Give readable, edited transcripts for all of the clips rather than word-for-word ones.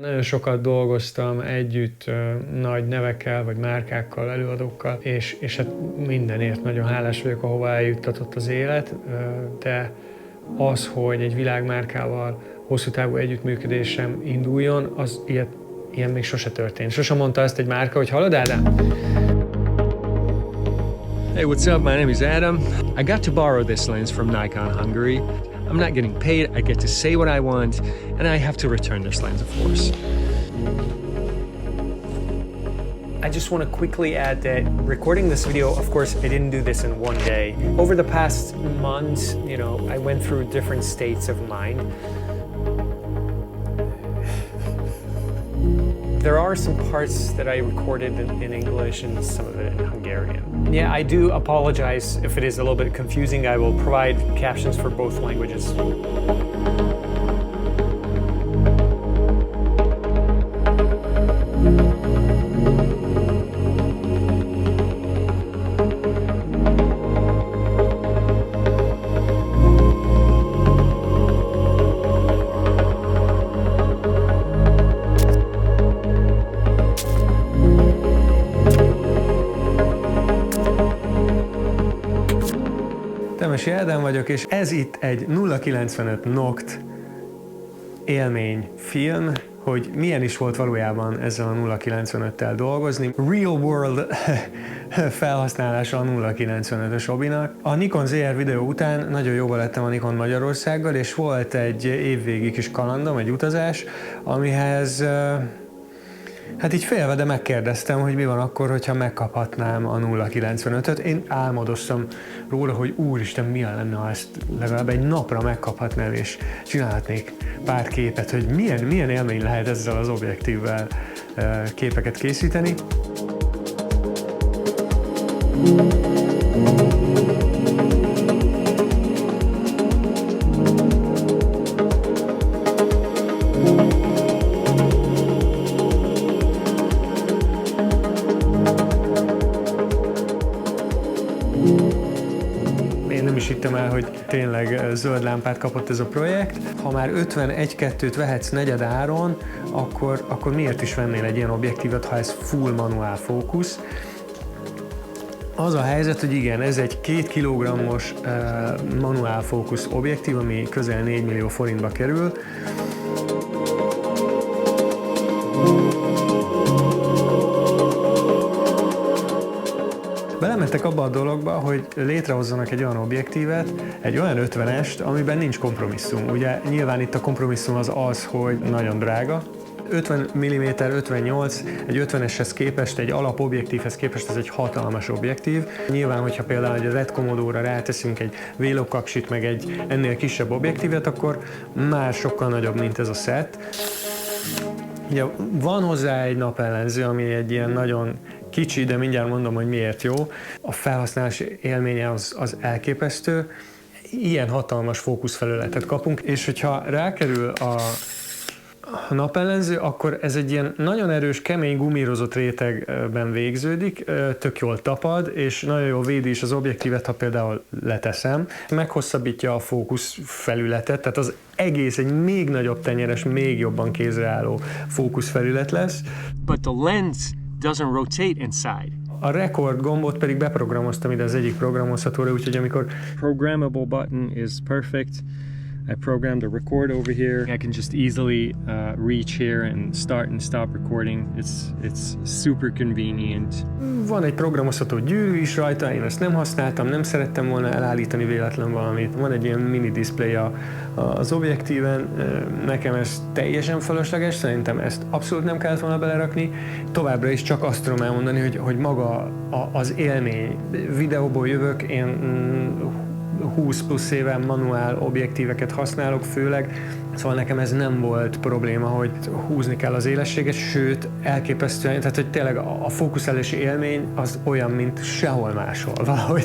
Nagyon sokat dolgoztam együtt nagy nevekkel, vagy márkákkal, előadókkal, és hát mindenért nagyon hálás vagyok, ahová eljuttatott az élet, de az, hogy egy világmárkával hosszú távú együttműködésem induljon, az ilyen még sose történt. Sose mondta azt egy márka, hogy hallod, Ádám? Hey, what's up? My name is Adam. I got to borrow this lens from Nikon Hungary. I'm not getting paid, I get to say what I want, and I have to return this lens, of course. I just want to quickly add that recording this video, of course, I didn't do this in one day. Over the past months, I went through different states of mind. There are some parts that I recorded in English and some of it in Hungarian. Yeah, I do apologize if it is a little bit confusing. I will provide captions for both languages. Temesi Ádám vagyok, és ez itt egy 095 Noct élményfilm, hogy milyen is volt valójában ezzel a 095-tel dolgozni. Real world felhasználása a 095-ös Obinak. A Nikon ZR videó után nagyon jóba lettem a Nikon Magyarországgal, és volt egy évvégi kis kalandom, egy utazás, amihez hát így félve, de megkérdeztem, hogy mi van akkor, hogyha megkaphatnám a 095-öt. Én álmodoztam róla, hogy úristen, milyen lenne, ha ezt legalább egy napra megkaphatnám, és csinálhatnék pár képet, hogy milyen élmény lehet ezzel az objektívvel képeket készíteni. Én nem is hittem el, hogy tényleg zöld lámpát kapott ez a projekt. Ha már 51-2-t vehetsz negyed áron, akkor miért is vennél egy ilyen objektívet, ha ez full manuál fókusz? Az a helyzet, hogy igen, ez egy 2 kg-os manuál fókusz objektív, ami közel 4 millió forintba kerül. Belementek abba a dologba, hogy létrehozzanak egy olyan objektívet, egy olyan 50-est, amiben nincs kompromisszum. Ugye nyilván itt a kompromisszum az, hogy nagyon drága. 50 mm 58, egy 50-eshez képest, egy alapobjektívhez képest ez egy hatalmas objektív. Nyilván, hogyha például egy Red Komodo-ra ráteszünk egy vélokaksit, meg egy ennél kisebb objektívet, akkor már sokkal nagyobb, mint ez a set. Ugye van hozzá egy napellenző, ami egy ilyen nagyon kicsi, de mindjárt mondom, hogy miért jó. A felhasználási élménye az elképesztő. Ilyen hatalmas fókuszfelületet kapunk, és hogyha rákerül a napellenző, akkor ez egy ilyen nagyon erős, kemény gumírozott rétegben végződik, tök jól tapad, és nagyon jól védi is az objektívet, ha például leteszem. Meghosszabbítja a fókuszfelületet, tehát az egész egy még nagyobb tenyeres, még jobban kézreálló fókuszfelület lesz. But the lens doesn't rotate inside. A record gombot pedig beprogramoztam ide az egyik programozhatóra, úgyhogy amikor Programmable button is perfect. I programmed a record over here. I can just easily reach here and start and stop recording. It's super convenient. Van egy programozható gyűrű is rajta, én ezt nem használtam, nem szerettem volna elállítani véletlen valamit. Van egy ilyen mini display az objektíven, nekem ez teljesen fölösleges, szerintem ezt abszolút nem kellett volna belerakni. Továbbra is csak azt tudom elmondani, hogy maga az élmény. Videóból jövök, én 20 plusz éven manuál objektíveket használok főleg, szóval nekem ez nem volt probléma, hogy húzni kell az élességet, sőt elképesztően, tehát hogy tényleg a fókuszálási élmény az olyan, mint sehol máshol valahogy.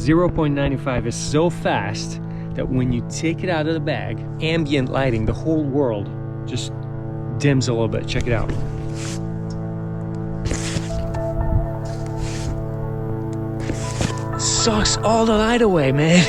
0.95 is so fast that when you take it out of the bag, ambient lighting, the whole world just dims a little bit. Check it out. Sucks all the light away, man.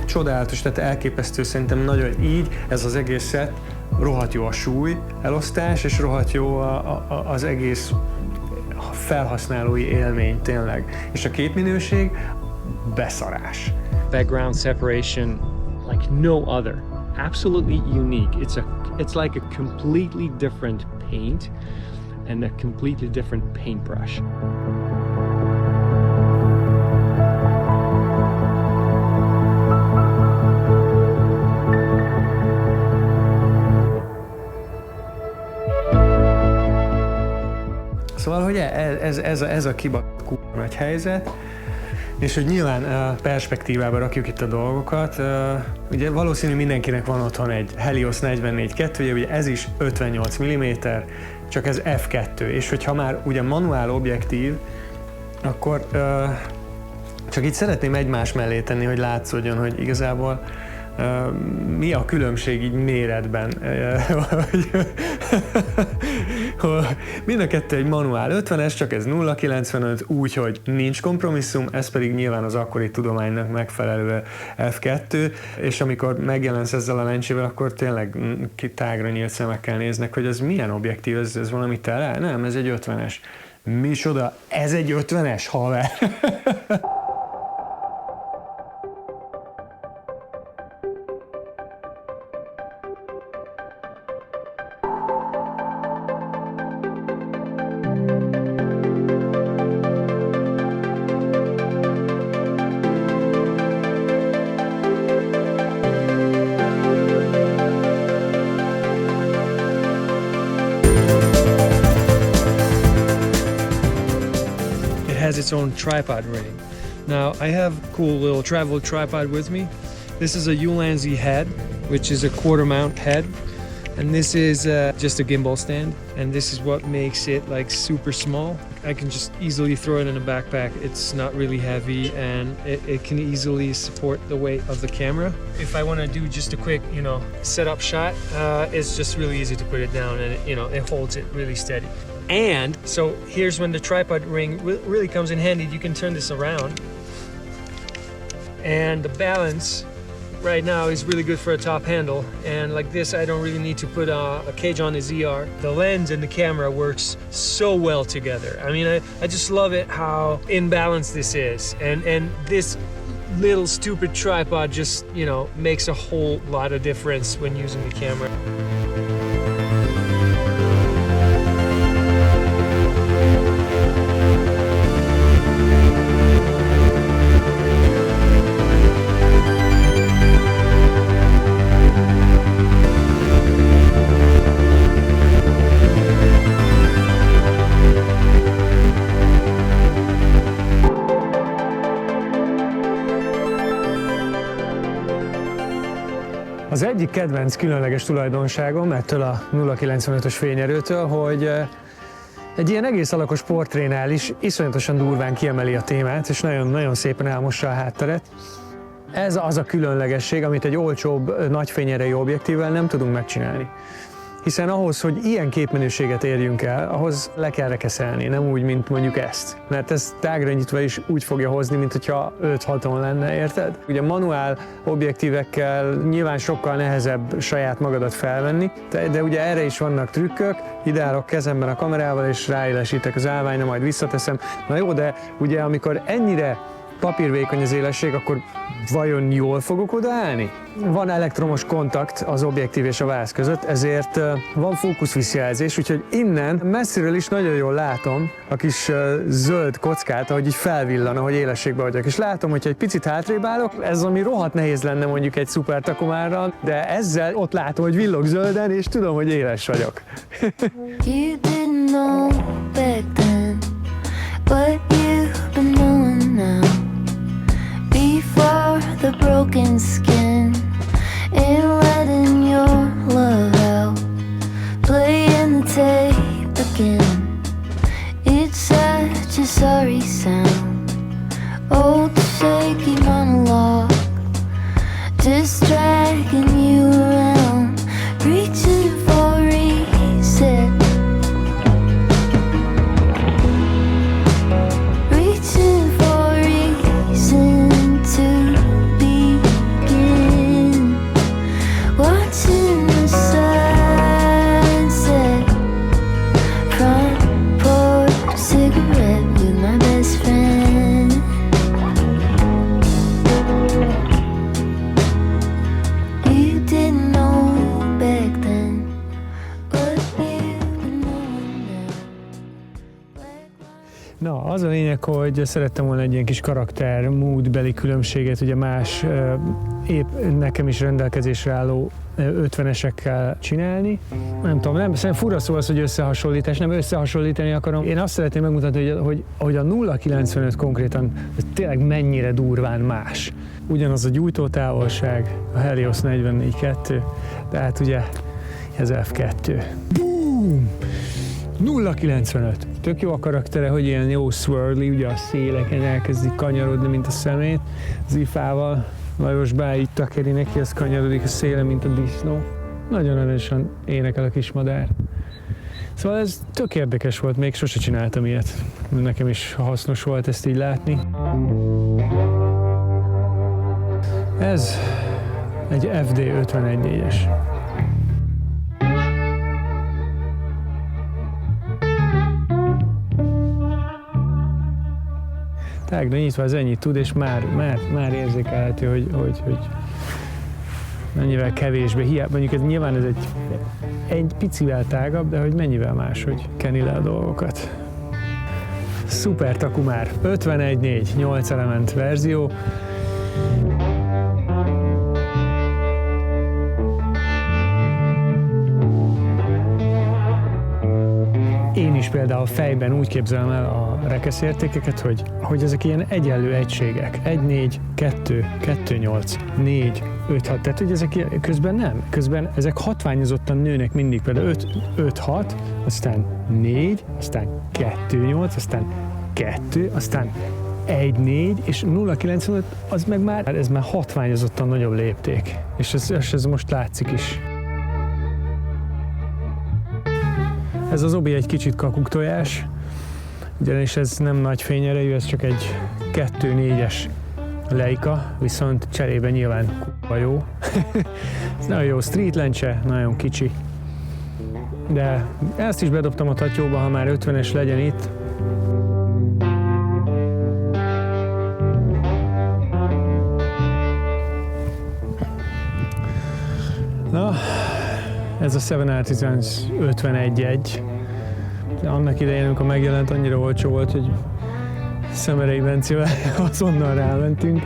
csodálatos, tehát elképesztő, szerintem nagyon így ez az egészet, rohadt jó a súly elosztás, és rohadt jó az egész felhasználói élmény tényleg. És a képminőség beszarás. Background separation like no other. Absolutely unique. It's like a completely different paint and a completely different paintbrush. Szóval, hogy ez a kibaszott nagy helyzet, és hogy nyilván perspektívába rakjuk itt a dolgokat. Ugye valószínű mindenkinek van otthon egy Helios 44-2, ugye ez is 58 mm, csak ez f2, és hogyha már ugye manuál objektív, akkor csak itt szeretném egymás mellé tenni, hogy látszódjon, hogy igazából mi a különbség így méretben. Mind a kettő egy manuál 50-es, csak ez 0,95, úgyhogy nincs kompromisszum, ez pedig nyilván az akkori tudománynak megfelelő f2, és amikor megjelensz ezzel a lencsével, akkor tényleg tágra nyílt szemekkel néznek, hogy ez milyen objektív, ez valami tele? Nem, ez egy 50-es. Micsoda? Ez egy 50-es, haver! Has its own tripod ring. Now I have a cool little travel tripod with me. This is a Ulanzi head, which is a quarter mount head, and this is just a gimbal stand, and this is what makes it like super small. I can just easily throw it in a backpack. It's not really heavy, and it can easily support the weight of the camera. If I want to do just a quick, setup shot, it's just really easy to put it down, and it holds it really steady. And so here's when the tripod ring really comes in handy. You can turn this around, and the balance right now is really good for a top handle, and like this I don't really need to put a cage on the ZR. The lens and the camera works so well together. I mean, I just love it how in balance this is, and this little stupid tripod just makes a whole lot of difference when using the camera. Az egyik kedvenc különleges tulajdonságom ettől a 0,95-ös fényerőtől, hogy egy ilyen egész alakos portrénál is iszonyatosan durván kiemeli a témát, és nagyon-nagyon szépen elmossa a hátteret. Ez az a különlegesség, amit egy olcsóbb, nagy fényerejű objektívvel nem tudunk megcsinálni. Hiszen ahhoz, hogy ilyen képminőséget érjünk el, ahhoz le kell rekeszelni, nem úgy, mint mondjuk ezt. Mert ez tágra nyitva is úgy fogja hozni, mint hogyha 5-6-on lenne, érted? Ugye manuál objektívekkel nyilván sokkal nehezebb saját magadat felvenni, de ugye erre is vannak trükkök, ide állok kezemben a kamerával, és ráélesítek az állványra, majd visszateszem. Na jó, de ugye amikor ennyire papírvékony az élesség, akkor vajon jól fogok odaállni? Van elektromos kontakt az objektív és a váz között, ezért van fókuszvisszjelzés, úgyhogy innen messziről is nagyon jól látom a kis zöld kockát, ahogy így felvillan, ahogy élességben vagyok. És látom, hogyha egy picit hátrébb állok, ez ami rohadt nehéz lenne mondjuk egy szuper takomárral, de ezzel ott látom, hogy villog zölden, és tudom, hogy éles vagyok. You didn't know back then what you've been knowing now. Before the broken skin and letting your love out, playing the tape again. It's such a sorry sound. Oh, the shaky monologue, just dragging you around, reaching for reset. Reaching for reason to begin. Na, az a lényeg, hogy szerettem volna egy ilyen kis karakter, moodbeli különbséget, ugye más épp nekem is rendelkezésre álló 50-esekkel csinálni. Nem tudom, szerintem fura szó az, hogy összehasonlítás, nem összehasonlítani akarom. Én azt szeretném megmutatni, hogy a 0,95 konkrétan tényleg mennyire durván más. Ugyanaz a gyújtótávolság, a Helios 44.2, tehát ugye ez F2. Boom! 0,95. Tök jó a karaktere, hogy ilyen jó swirly, ugye a széleken elkezdik kanyarodni, mint a szemét. Az ifával Lajos Bályi takeri neki, az kanyarodik a széle, mint a disznó. Nagyon aranyosan énekel a kismadár. Szóval ez tök érdekes volt, még sose csináltam ilyet. Nekem is hasznos volt ezt így látni. Ez egy FD 51.4-es. Tágra nyitva az ennyit tud, és már érzékelhető, hogy mennyivel kevésbé hiába. Mondjuk ez nyilván ez egy picivel tágabb, de hogy mennyivel máshogy keni le a dolgokat. Szuper Takumár, 51.4, 8 element verzió. Én is például fejben úgy képzelem el a rekeszértékeket, hogy ezek ilyen egyenlő egységek. 1,4, 2, 2,8, 4, 5,6. Tehát, hogy ezek közben nem. Közben ezek hatványozottan nőnek mindig. Például 5,6, aztán 4, aztán 2,8, aztán 2, aztán 1,4, és 0,95, az meg már, ez már hatványozottan nagyobb lépték. És ez most látszik is. Ez az obi egy kicsit kakuktojás, ugyanis ez nem nagy fényerejű, ez csak egy 2.4-es Leica, viszont cserébe nyilván k***a jó. Ez nagyon jó street lencse, nagyon kicsi. De ezt is bedobtam a tatyóba, ha már 50-es legyen itt. Na, ez a 7-Artisans 51.1. Annak idején, amikor megjelent, annyira olcsó volt, hogy Szemerei Bencével azonnal rámentünk.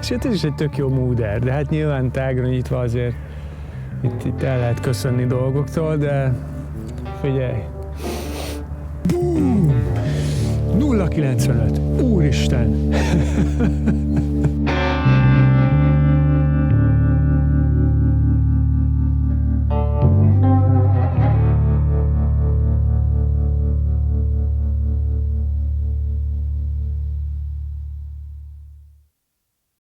És hát ez is egy tök jó mooder, de hát nyilván tágra nyitva azért itt el lehet köszönni dolgoktól, de figyelj. 0,95. Úristen!